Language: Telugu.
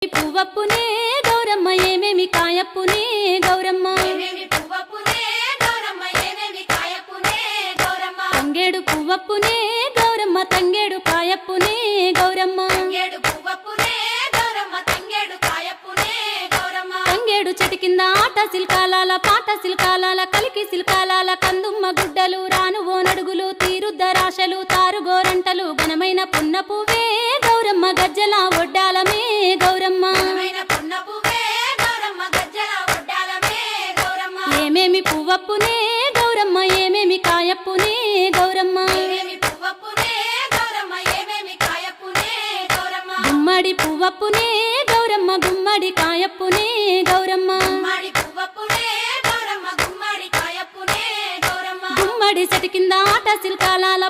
పువ్వప్పునే గౌరమ్మ ఏమేమి కాయప్పునే గౌరమ్మ తంగేడు పువ్వప్పునే గౌరమ్మ తంగేడు కాయప్పునే గౌరమ్మ తంగేడు చెట్టు కింద ఆట సిల్కాలాల పాట సిల్కాలాల కలికి సిల్కాలాల కందుమ్మ గుడ్డలు రాను ఓనడుగులు తీరుద్దరాశలు తారుగోరంటలు ఘనమైన పున్న పువ్వే గౌరమ్మ గజ్జల ఒడ్డాలమే గౌరమ్మ ఏమేమి పువ్వప్పునే గౌరమ్మ ఏమేమి కాయప్పునే గౌరమ్మ గుమ్మడి పువ్వప్పునే గౌరమ్మ గుమ్మడి కాయప్పునే గౌరమ్మ గుమ్మడి చెట్టు కింద ఆట సిల్కాలాల